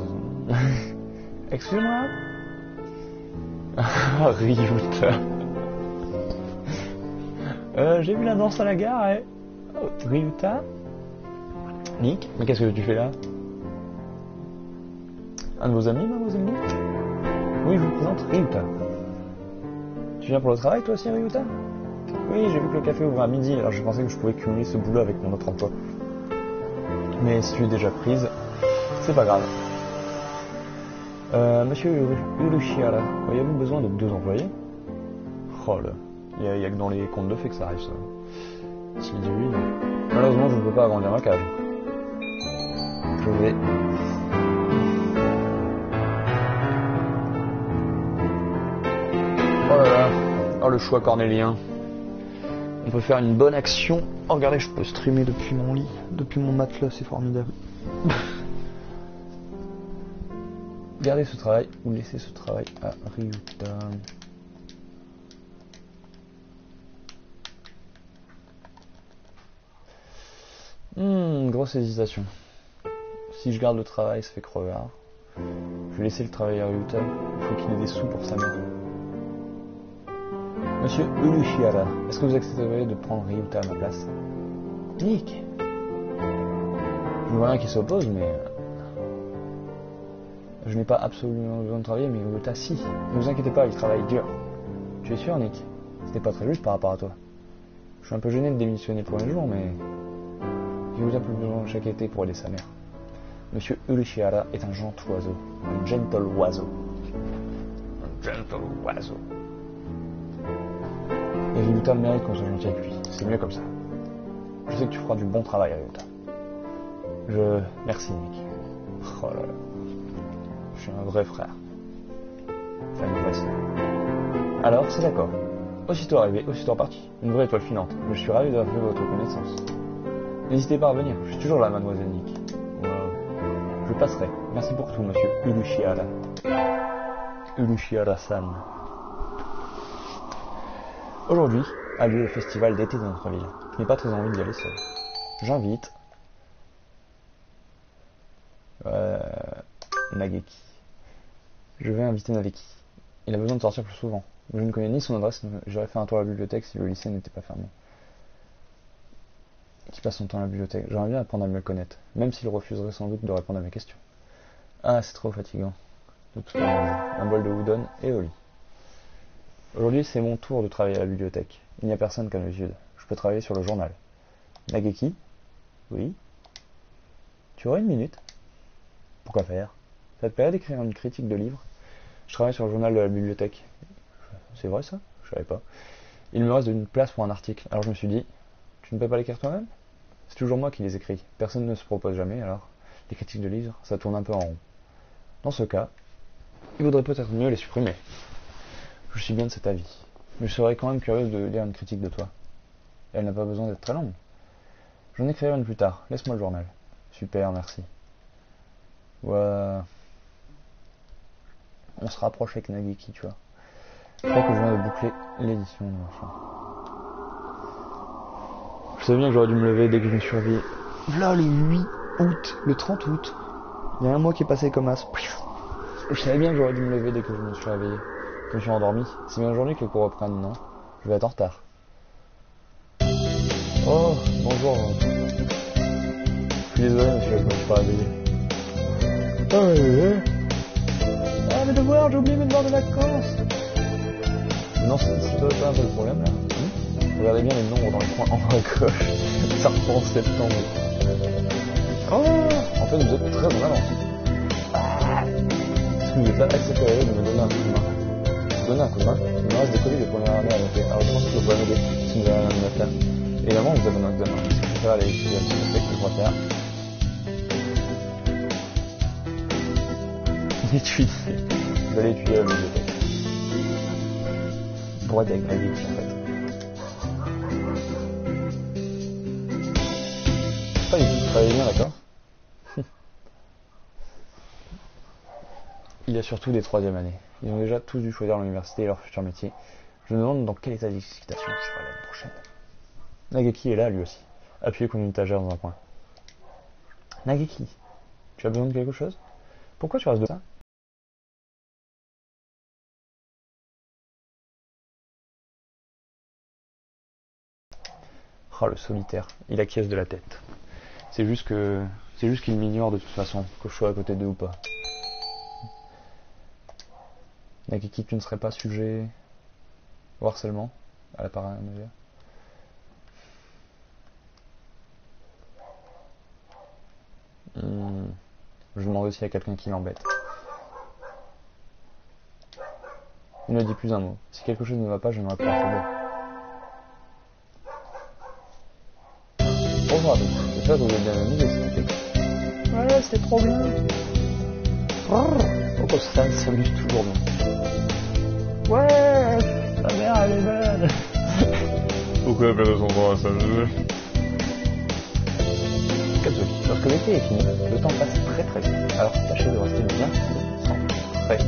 Excusez-moi. Ah, Ryuta. J'ai vu la danse à la gare, et... Oh, Ryuta. Nick, mais qu'est-ce que tu fais là? Un de vos amis, mademoiselle Nick? Oui, je vous présente Ryuta. Tu viens pour le travail, toi aussi, Ryuta? Oui, j'ai vu que le café ouvrait à midi, alors je pensais que je pouvais cumuler ce boulot avec mon autre emploi. Mais si tu es déjà prise, c'est pas grave. Monsieur Uluchiara, auriez-vous besoin de 2 employés? Oh là, il y a que dans les contes de fées que ça arrive, ça. S'il dit oui, non. Malheureusement, je ne peux pas agrandir ma cage. Je vais... Oh là là, oh le choix cornélien. On peut faire une bonne action. Oh regardez, je peux streamer depuis mon lit, depuis mon matelas, c'est formidable. Gardez ce travail ou laissez ce travail à Ryuta. Grosse hésitation. Si je garde le travail, ça fait crevard. Je vais laisser le travail à Ryuta. Il faut qu'il ait des sous pour sa mère. Monsieur Uluchiara, est-ce que vous accepteriez de prendre Ryuta à ma place? Nick. Je ne vois rien qui s'oppose, mais... Je n'ai pas absolument besoin de travailler, mais Ryuta, si. Ne vous inquiétez pas, il travaille dur. Tu es sûr, Nick? C'était pas très juste par rapport à toi. Je suis un peu gêné de démissionner pour un jour, mais... Ryuta a plus besoin chaque été pour aider sa mère. Monsieur Urushihara est un gentil oiseau. Un gentle oiseau. Un gentle oiseau. Et Ryuta mérite qu'on soit gentil avec lui. C'est mieux comme ça. Je sais que tu feras du bon travail, Ryuta. Merci, Nick. Oh là là. Je suis un vrai frère. Enfin, une vraie sœur. Alors, c'est d'accord. Aussitôt arrivé, aussitôt reparti. Une vraie étoile filante. Je suis ravi d'avoir fait votre connaissance. N'hésitez pas à venir. Je suis toujours là, mademoiselle Nick. Wow. Je passerai. Merci pour tout, monsieur Urushihara. Urushihara-san. Aujourd'hui a lieu le festival d'été de notre ville. Je n'ai pas très envie d'y aller seul. J'invite Nageki. Je vais inviter Nageki. Il a besoin de sortir plus souvent. Je ne connais ni son adresse, j'aurais fait un tour à la bibliothèque si le lycée n'était pas fermé. Qui passe son temps à la bibliothèque. J'aimerais bien apprendre à mieux le connaître, même s'il refuserait sans doute de répondre à mes questions. Ah, c'est trop fatigant. De toute façon, un bol de udon et au lit. Aujourd'hui, c'est mon tour de travailler à la bibliothèque. Il n'y a personne qu'à mes yeux. Je peux travailler sur le journal. Nageki? Oui? Tu aurais une minute? Pourquoi faire? Ça te plairait d'écrire une critique de livre? Je travaille sur le journal de la bibliothèque. C'est vrai ça? Je savais pas. Il me reste une place pour un article. Alors je me suis dit, tu ne peux pas l'écrire toi-même? C'est toujours moi qui les écris. Personne ne se propose jamais, alors les critiques de livres, ça tourne un peu en rond. Dans ce cas, il vaudrait peut-être mieux les supprimer. Je suis bien de cet avis. Mais je serais quand même curieuse de lire une critique de toi. Elle n'a pas besoin d'être très longue. J'en écrirai une plus tard. Laisse-moi le journal. Super, merci. Ouais. On se rapproche avec Nageki, tu vois. Je crois que je viens de boucler l'édition de machin. Je savais bien que j'aurais dû me lever dès que je me suis réveillé. Là, le 8 août, le 30 août. Il y a un mois qui est passé comme as. Je savais bien que j'aurais dû me lever dès que je me suis réveillé. Je me suis endormi. C'est bien aujourd'hui que les cours reprennent, non? Je vais être en retard. Oh, bonjour. Je suis désolé, monsieur, je me suis pas réveillé. Ah, mes devoirs, j'ai oublié mes devoirs de vacances. Non, c'est pas un peu le problème, là. Regardez bien les nombres dans le coin en bas à gauche. Ça reprend en septembre. Oh, en fait, vous êtes très en avance. Est-ce que vous êtes là accepteriez de me donner un coup de main? Donner un coup de main? Il me reste des colis de première année à noter. Alors je pense que vous pouvez m'aider si vous avez rien à me faire. Évidemment, vous avez un examen. Si je préfère aller étudier à la bibliothèque, je crois faire. Étudier. Je vais aller étudier à la bibliothèque. Pour être avec ma vie, en fait. Pas du tout, travaillez bien, d'accord? Il y a surtout des troisième années. Ils ont déjà tous dû choisir l'université et leur futur métier. Je me demande dans quel état d'excitation je serai l'année prochaine. Nageki est là, lui aussi, appuyé contre une étagère dans un coin. Nageki, tu as besoin de quelque chose? Pourquoi tu restes de ça? Oh, le solitaire, il acquiesce de la tête. C'est juste qu'il m'ignore de toute façon, que je sois à côté d'eux ou pas. Nageki, tu ne serais pas sujet au harcèlement à la paranoïa? Je demande aussi à quelqu'un qui l'embête. Il ne dit plus un mot. Si quelque chose ne va pas, je n'aurai pas à bonjour à tous. J'espère que vous avez bien amusé cet été. Ouais, c'était trop bien. Oh, ça s'amuse toujours bien. Ouais, ta mère elle est belle. Pourquoi elle perd son temps à s'amuser? Katsuki, lorsque l'été est fini, le temps passe très très vite. Alors tâchez de rester bien sans prêt.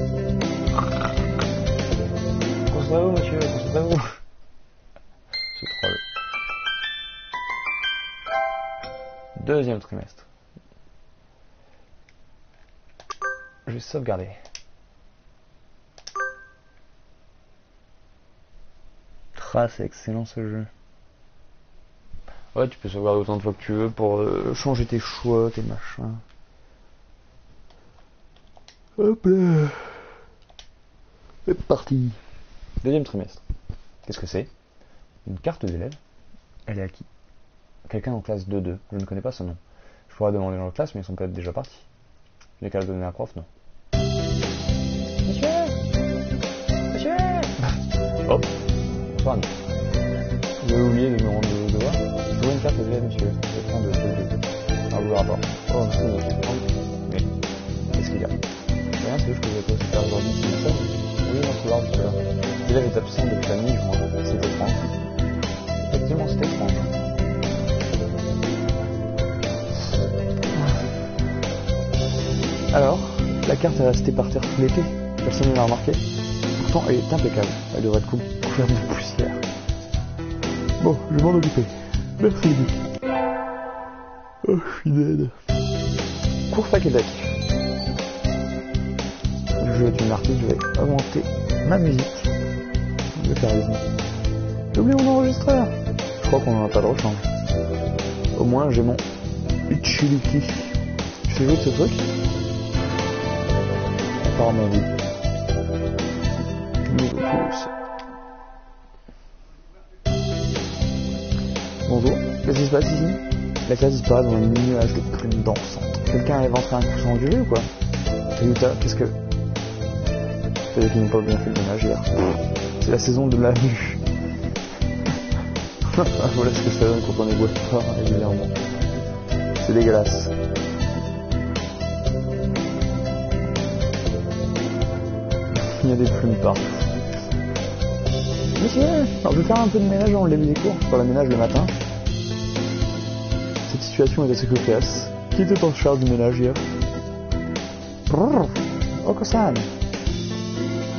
Concentrez-vous monsieur, concentrez-vous. C'est troll. Deuxième trimestre. Je vais sauvegarder. C'est excellent ce jeu. Ouais, tu peux sauvegarder autant de fois que tu veux pour changer tes choix, tes machins. Hop là. C'est parti. Deuxième trimestre. Qu'est-ce que c'est? Une carte d'élève. Elle est à qui? Quelqu'un en classe 2-2. Je ne connais pas ce nom. Je pourrais demander dans la classe, mais ils sont peut-être déjà partis. Les qu'à donner à la prof, non. Monsieur Hop. Bonsoir. Vous avez oublié de me rendre le devoir. Je voudrais une carte de monsieur. Je prends de... Un rapport. Oh, merci de me prendre. Mais, qu'est-ce qu'il y a? Rien, c'est juste que je vais faire aujourd'hui, c'est ça? Oui, non, c'est l'heure tout à l'heure. Il avait absent depuis la nuit, je crois. C'était étrange. Effectivement, c'était étrange. Alors, la carte est restée par terre tout l'été. Personne ne l'a remarqué. Pourtant, elle est impeccable. Elle devrait être couverte de poussière. Bon, je vais m'en occuper. Merci, Nick. Oh, je suis dead. Cours facultatif. Je vais être une artiste, je vais augmenter ma musique. Je vais faire les J'ai oublié mon enregistreur. Je crois qu'on n'en a pas de rechange. Au moins, j'ai mon Uchiliki. Je fais jouer de ce truc. Apparemment, oui. Niveau plus. Bonjour, qu'est-ce qui se passe ici? La classe disparaît dans un nuage de plumes dansantes. Quelqu'un a inventé un coussin ondulé ou quoi? Toyota, qu'est-ce que... C'est eux qui n'ont pas bien fait le ménage hier. C'est la saison de la vue. Voilà ce que ça donne quand on est boitard régulièrement. C'est dégueulasse. Il y a des plumes partout. Monsieur, alors je vais faire un peu de ménage dans le début des cours. Je fais le ménage le matin. Cette situation est assez cocasse. Qui était en charge du ménage hier? Oko-san.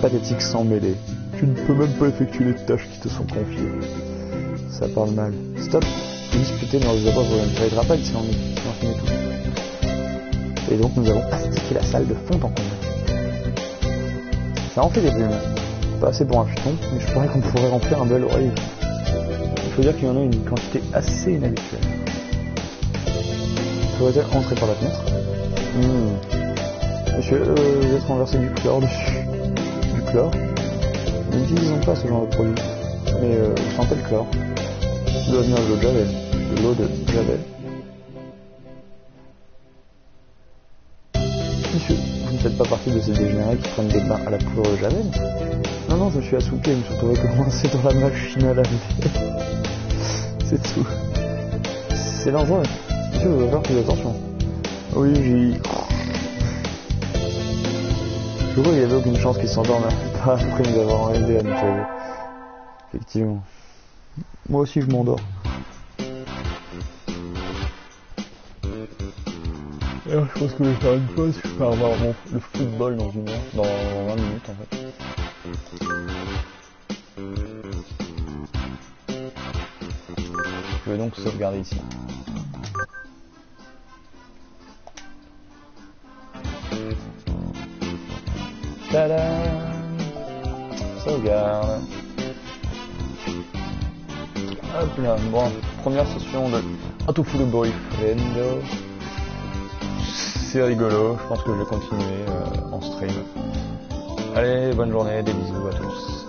Pathétique sans mêler. Tu ne peux même pas effectuer les tâches qui te sont confiées. Ça parle mal. Stop. Disputer ne résout pas le problème. Ça aidera pas si on finit tout. Et donc nous avons astiqué la salle de fond en comble. Ça en fait des plumes. Pas assez pour un futon, mais je croyais qu'on pourrait remplir un bel oreiller. Il faut dire qu'il y en a une quantité assez inhabituelle. Faudrait-elle entrer par la fenêtre? Monsieur, vous êtes renversé du chlore dessus. Du chlore? Nous n'utilisons pas ce genre de produit. Mais vous sentez le chlore? Ça doit venir de l'eau de Javel. De l'eau de Javel. Monsieur, vous ne faites pas partie de ces dégénérés qui prennent des bains à la poudre de Javel? Non, non, je me suis assoupi, je me suis retrouvé commencé dans la machine à laver. C'est tout. C'est dangereux. Monsieur, vous devez faire plus attention. Oui, j'ai... Je crois qu'il n'y avait aucune chance qu'il s'endorme pas après nous avoir aidé à nettoyer. Effectivement. Moi aussi, je m'endors. Alors, je pense que je vais faire une pause. Je vais avoir le football dans une heure. Dans 20 minutes, en fait. Je vais donc sauvegarder ici. Tadam! Sauvegarde. Hop là, bon, première session de Autofull Boyfriend. C'est rigolo, je pense que je vais continuer en stream. Allez, bonne journée, des bisous à tous.